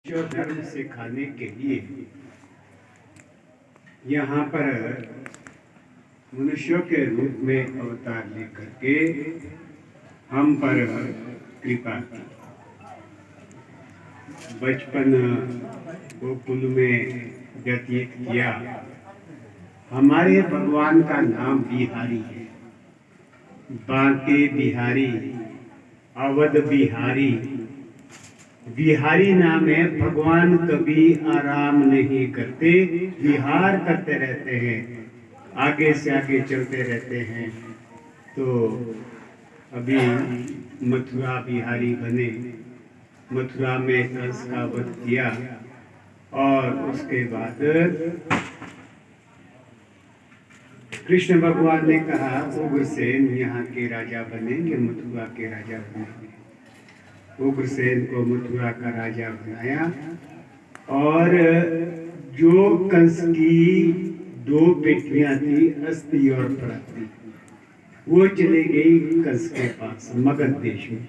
जो धर्म सिखाने के लिए यहाँ पर मनुष्यों के रूप में अवतार लेकर के हम पर कृपा की। बचपन गोकुल में व्यतीत किया। हमारे भगवान का नाम बिहारी है, बांके बिहारी, अवध बिहारी। बिहारी नाम है। भगवान कभी आराम नहीं करते, विहार करते रहते हैं, आगे से आगे चलते रहते हैं। तो अभी मथुरा बिहारी बने, मथुरा में कंस का वध किया और उसके बाद कृष्ण भगवान ने कहा उग्रसेन यहाँ के राजा बनेंगे, मथुरा के राजा बनेंगे। उग्रसेन को मथुरा का राजा बनाया और जो कंस की दो बेटियां थी, अस्ति और प्रति, वो चली गई कंस के पास मगध देश में।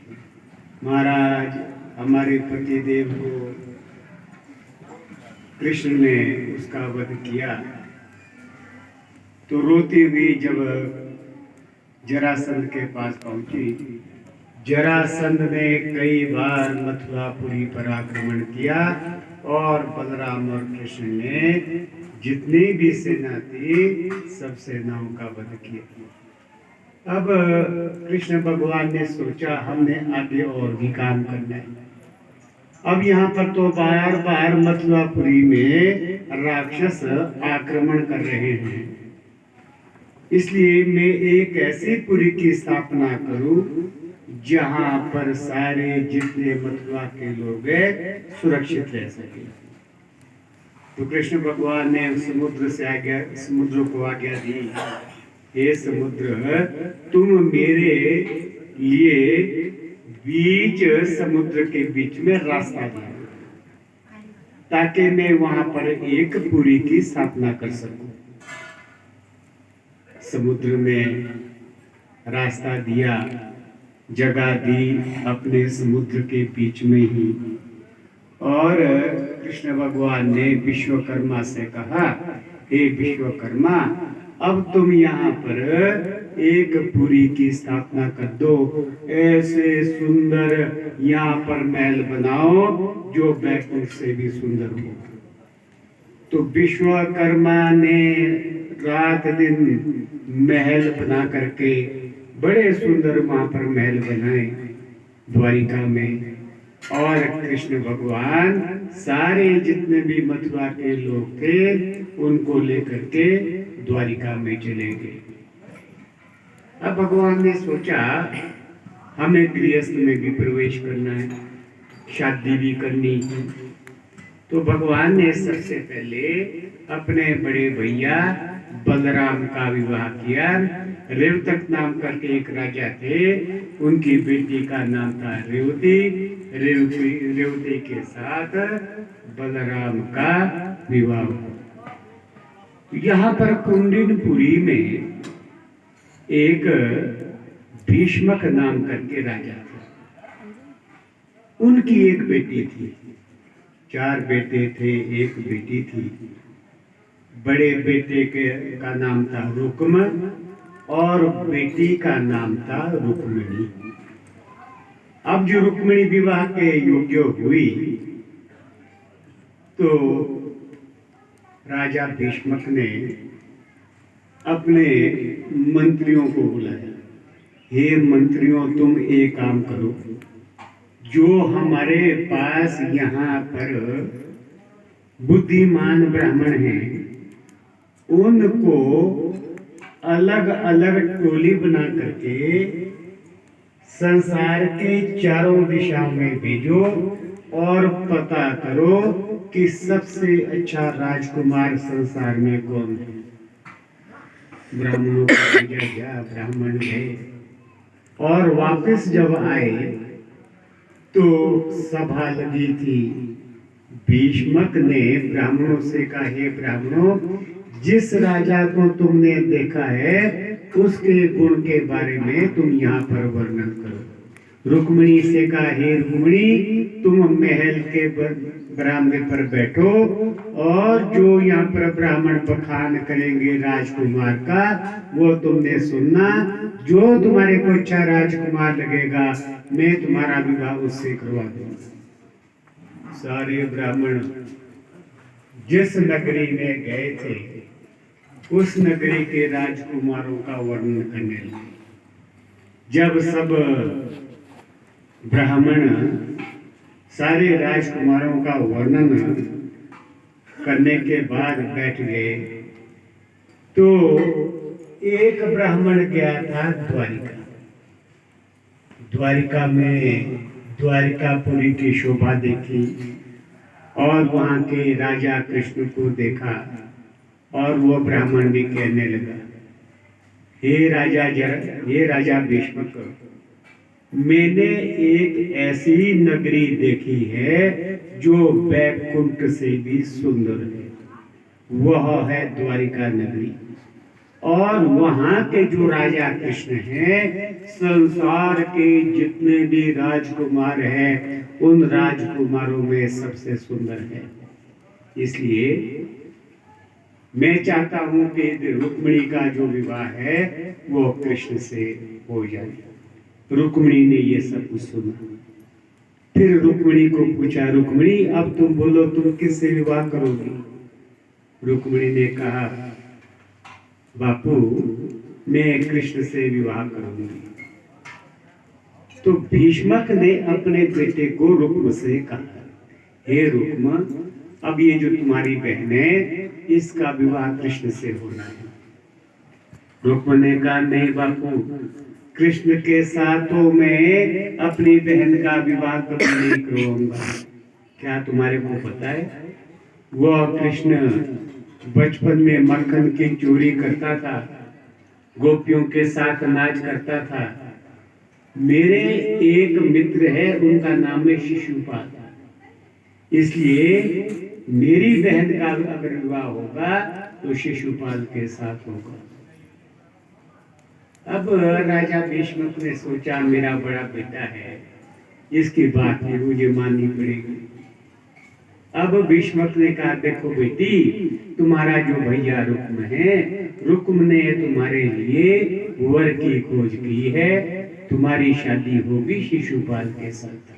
महाराज, हमारे पतिदेव को कृष्ण ने उसका वध किया। तो रोती हुई जब जरासंध के पास पहुंची, जरासंध ने कई बार मथुरापुरी पर आक्रमण किया और बलराम और कृष्ण ने जितनी भी सेना थी सब सेनाओं का वध किया। अब कृष्ण भगवान ने सोचा हमने आगे और भी काम करना है। अब यहाँ पर तो बार बार मथुरापुरी में राक्षस आक्रमण कर रहे हैं, इसलिए मैं एक ऐसी पुरी की स्थापना करूं जहां पर सारे जितने मथुरा के लोग हैं सुरक्षित रह सके। तो कृष्ण भगवान ने समुद्र को आज्ञा दी, हे समुद्र, तुम मेरे लिए बीच समुद्र के बीच में रास्ता दिया ताकि मैं वहां पर एक पुरी की स्थापना कर सकूं। समुद्र में रास्ता दिया, जगह दी अपने समुद्र के बीच में ही। और कृष्ण भगवान ने विश्वकर्मा से कहा, हे विश्वकर्मा, अब तुम यहाँ पर एक पुरी की स्थापना कर दो। ऐसे सुंदर यहाँ पर महल बनाओ जो बैकुंठ से भी सुंदर हो। तो विश्वकर्मा ने रात दिन महल बना करके बड़े सुंदर वहां पर महल बनाए द्वारिका में। और कृष्ण भगवान सारे जितने भी मथुरा के लोग थे उनको लेकर के द्वारिका में चले गए। अब भगवान ने सोचा हमें गृहस्थ में भी प्रवेश करना है, शादी भी करनी है। तो भगवान ने सबसे पहले अपने बड़े भैया बलराम का विवाह किया। रेवतक नाम करके एक राजा थे, उनकी बेटी का नाम था रेवती। रेवती के साथ बलराम का विवाह हुआ। यहाँ पर कुंडिनपुरी में एक भीष्मक नाम करके राजा था। उनकी एक बेटी थी, 4 बेटे थे, एक बेटी थी। बड़े बेटे का नाम था रुक्म और बेटी का नाम था रुक्मिणी। अब जो रुक्मिणी विवाह के योग्य हुई तो राजा भीष्मक ने अपने मंत्रियों को बुलाया, हे मंत्रियों, तुम एक काम करो, जो हमारे पास यहाँ पर बुद्धिमान ब्राह्मण हैं उनको अलग अलग टोली बना करके संसार के चारों दिशा में भेजो और पता करो कि सबसे अच्छा राजकुमार संसार में कौन है। ब्राह्मणों को भेजा गया, ब्राह्मण गए और वापस जब आए तो सभा लगी थी। भीष्मक ने ब्राह्मणों से कहा, हे ब्राह्मणों, जिस राजा को तुमने देखा है उसके गुण के बारे में तुम यहाँ पर वर्णन करो। रुक्मिणी से कहा, हे रुक्मिणी, तुम महल के बरामदे पर बैठो और जो यहाँ पर ब्राह्मण बखान करेंगे राजकुमार का वो तुमने सुनना। जो तुम्हारे को अच्छा राजकुमार लगेगा मैं तुम्हारा विवाह उससे करवा दूंगा। सारे ब्राह्मण जिस नगरी में गए थे उस नगरी के राजकुमारों का वर्णन करने लगे। जब सब ब्राह्मण सारे राजकुमारों का वर्णन करने के बाद बैठ गए तो एक ब्राह्मण गया था द्वारिका। द्वारिका में द्वारिकापुरी की शोभा देखी और वहां के राजा कृष्ण को देखा और वो ब्राह्मण भी कहने लगा, हे राजा भीष्मक, मैंने एक ऐसी नगरी देखी है जो वैकुंठ से भी सुंदर है, वह है द्वारिका नगरी। और वहां के जो राजा कृष्ण हैं, संसार के जितने भी राजकुमार हैं उन राजकुमारों में सबसे सुंदर है। इसलिए मैं चाहता हूं कि रुक्मिणी का जो विवाह है वो कृष्ण से हो जाए। रुक्मिणी ने ये सब कुछ सुना। फिर रुक्मिणी को पूछा, रुक्मिणी अब तुम बोलो, तुम किससे विवाह करोगी? रुक्मिणी ने कहा, बापू मैं कृष्ण से विवाह करूंगी। तो भीष्मक ने अपने बेटे को रुक्म से कहा, हे रुक्म, अब ये जो तुम्हारी बहन है इसका विवाह कृष्ण से होना है। रुक्म ने कहा, नहीं बापू, कृष्ण के साथ तो मैं अपनी बहन का विवाह कभी नहीं करवाऊंगा। क्या तुम्हारे को पता है वह कृष्ण बचपन में मक्खन की चोरी करता था, गोपियों के साथ नाच करता था। मेरे एक मित्र है, उनका नाम है शिशुपाल, इसलिए मेरी बहन का अगर विवाह होगा तो शिशुपाल के साथ होगा। अब राजा भीष्मक ने सोचा, मेरा बड़ा बेटा है, इसकी बात भी मुझे माननी पड़ेगी। अब भीष्मक ने कहा, देखो बेटी, तुम्हारा जो भैया रुक्म है, रुक्म ने तुम्हारे लिए वर की खोज की है, तुम्हारी शादी होगी शिशुपाल के साथ।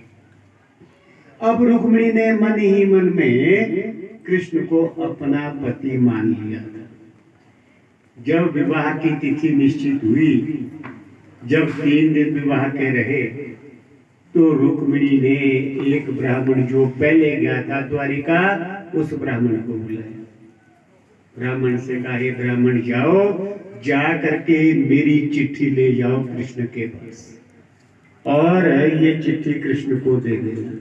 अब रुक्मिणी ने मन ही मन में कृष्ण को अपना पति मान लिया था। जब विवाह की तिथि निश्चित हुई, जब 3 दिन विवाह के रहे, तो रुक्मिणी ने एक ब्राह्मण जो पहले गया था द्वारिका, उस ब्राह्मण को बुलाया। ब्राह्मण से कहा, हे ब्राह्मण, जाओ, जा करके मेरी चिट्ठी ले जाओ कृष्ण के पास और ये चिट्ठी कृष्ण को दे देना।